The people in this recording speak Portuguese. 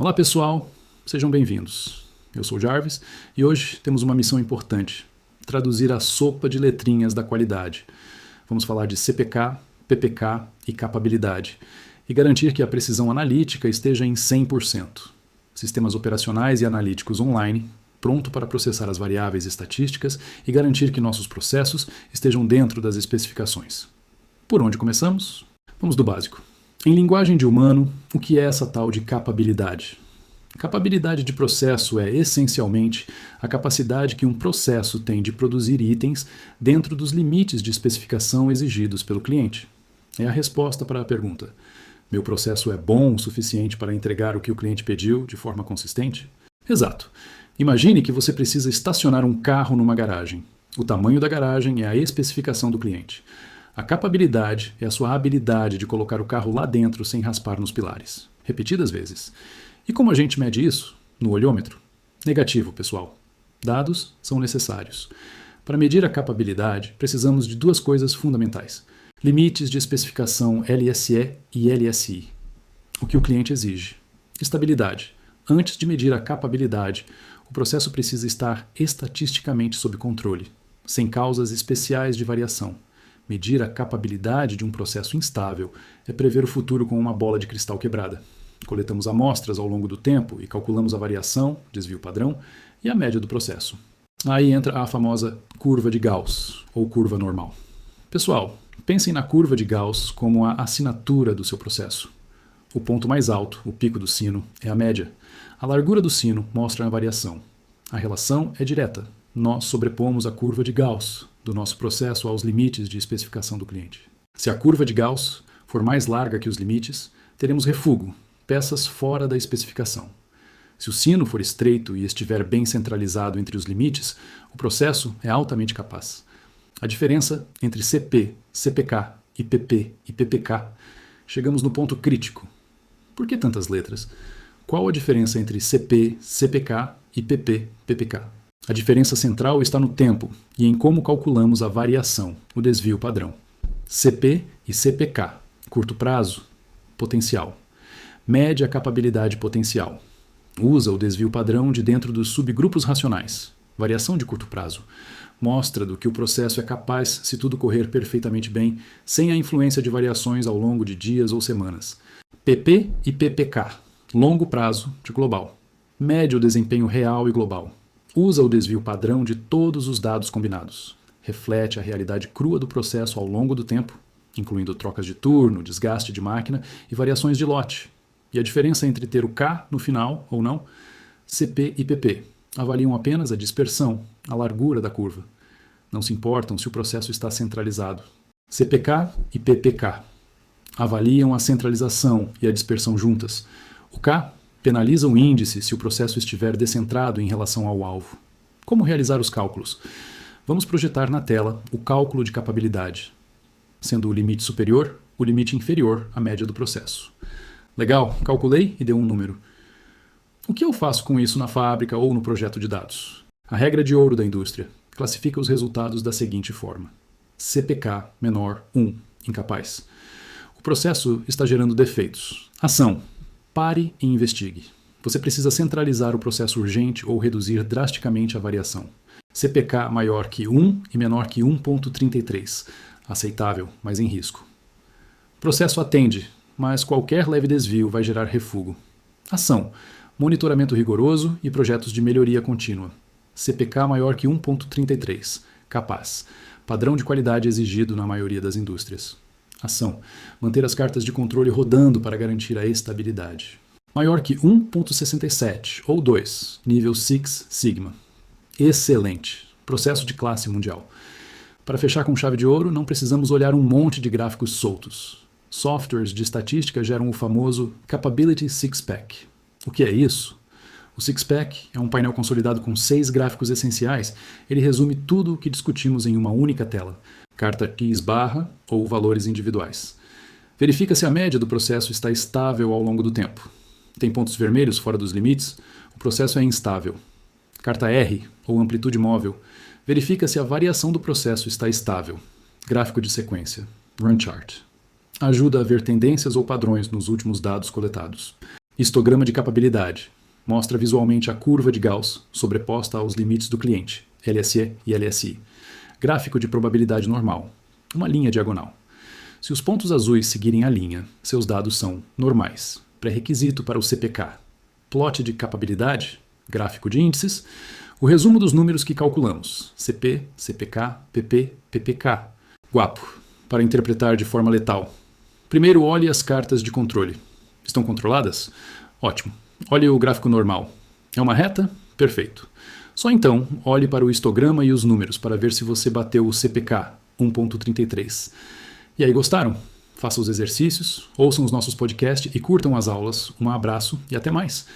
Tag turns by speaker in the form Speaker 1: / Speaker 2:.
Speaker 1: Olá pessoal, sejam bem-vindos. Eu sou o Jarvis e hoje temos uma missão importante: traduzir a sopa de letrinhas da qualidade. Vamos falar de CPK, PPK e capabilidade e garantir que a precisão analítica esteja em 100%. Sistemas operacionais e analíticos online, pronto para processar as variáveis estatísticas e garantir que nossos processos estejam dentro das especificações. Por onde começamos? Vamos do básico. Em linguagem de humano, o que é essa tal de capabilidade? Capabilidade de processo é, essencialmente, a capacidade que um processo tem de produzir itens dentro dos limites de especificação exigidos pelo cliente. É a resposta para a pergunta: meu processo é bom o suficiente para entregar o que o cliente pediu de forma consistente? Exato. Imagine que você precisa estacionar um carro numa garagem. O tamanho da garagem é a especificação do cliente. A capabilidade é a sua habilidade de colocar o carro lá dentro sem raspar nos pilares, repetidas vezes. E como a gente mede isso? No olhômetro? Negativo, pessoal. Dados são necessários. Para medir a capabilidade, precisamos de duas coisas fundamentais: limites de especificação LSE e LSI. O que o cliente exige. Estabilidade. Antes de medir a capabilidade, o processo precisa estar estatisticamente sob controle, sem causas especiais de variação. Medir a capabilidade de um processo instável é prever o futuro com uma bola de cristal quebrada. Coletamos amostras ao longo do tempo e calculamos a variação, desvio padrão, e a média do processo. Aí entra a famosa curva de Gauss, ou curva normal. Pessoal, pensem na curva de Gauss como a assinatura do seu processo. O ponto mais alto, o pico do sino, é a média. A largura do sino mostra a variação. A relação é direta. Nós sobrepomos a curva de Gauss do nosso processo aos limites de especificação do cliente. Se a curva de Gauss for mais larga que os limites, teremos refúgio, peças fora da especificação. Se o sino for estreito e estiver bem centralizado entre os limites, o processo é altamente capaz. A diferença entre CP, CPK, IPP e PPK, chegamos no ponto crítico. Por que tantas letras? Qual a diferença entre CP, CPK, IPP, PPK? A diferença central está no tempo e em como calculamos a variação, o desvio padrão. CP e CPK, curto prazo, potencial. Mede a capabilidade potencial. Usa o desvio padrão de dentro dos subgrupos racionais, variação de curto prazo. Mostra do que o processo é capaz se tudo correr perfeitamente bem, sem a influência de variações ao longo de dias ou semanas. PP e PPK, longo prazo de global. Mede o desempenho real e global. Usa o desvio padrão de todos os dados combinados. Reflete a realidade crua do processo ao longo do tempo, incluindo trocas de turno, desgaste de máquina e variações de lote. E a diferença entre ter o K no final ou não, CP e PP, avaliam apenas a dispersão, a largura da curva. Não se importam se o processo está centralizado. CPK e PPK avaliam a centralização e a dispersão juntas. O K penaliza o índice se o processo estiver descentrado em relação ao alvo. Como realizar os cálculos? Vamos projetar na tela o cálculo de capabilidade, sendo o limite superior o limite inferior à média do processo. Legal, calculei e deu um número. O que eu faço com isso na fábrica ou no projeto de dados? A regra de ouro da indústria classifica os resultados da seguinte forma: CPK menor 1, incapaz. O processo está gerando defeitos. Ação: pare e investigue. Você precisa centralizar o processo urgente ou reduzir drasticamente a variação. CPK maior que 1 e menor que 1.33. Aceitável, mas em risco. Processo atende, mas qualquer leve desvio vai gerar refúgio. Ação: monitoramento rigoroso e projetos de melhoria contínua. CPK maior que 1.33. Capaz. Padrão de qualidade exigido na maioria das indústrias. Ação: manter as cartas de controle rodando para garantir a estabilidade. Maior que 1.67 ou 2, nível Six Sigma. Excelente. Processo de classe mundial. Para fechar com chave de ouro, não precisamos olhar um monte de gráficos soltos. Softwares de estatística geram o famoso Capability Six-Pack. O que é isso? O Six-Pack é um painel consolidado com 6 gráficos essenciais. Ele resume tudo o que discutimos em uma única tela: carta X/barra ou valores individuais. Verifica se a média do processo está estável ao longo do tempo. Tem pontos vermelhos fora dos limites? O processo é instável. Carta R, ou amplitude móvel. Verifica se a variação do processo está estável. Gráfico de sequência. Run chart. Ajuda a ver tendências ou padrões nos últimos dados coletados. Histograma de capabilidade. Mostra visualmente a curva de Gauss sobreposta aos limites do cliente, LSE e LSI. Gráfico de probabilidade normal. Uma linha diagonal. Se os pontos azuis seguirem a linha, seus dados são normais. Pré-requisito para o CPK. Plot de capabilidade. Gráfico de índices. O resumo dos números que calculamos. CP, CPK, PP, PPK. Guapo. Para interpretar de forma letal. Primeiro, olhe as cartas de controle. Estão controladas? Ótimo. Olhe o gráfico normal. É uma reta? Perfeito. Só então, olhe para o histograma e os números para ver se você bateu o CPK 1.33. E aí, gostaram? Façam os exercícios, ouçam os nossos podcasts e curtam as aulas. Um abraço e até mais!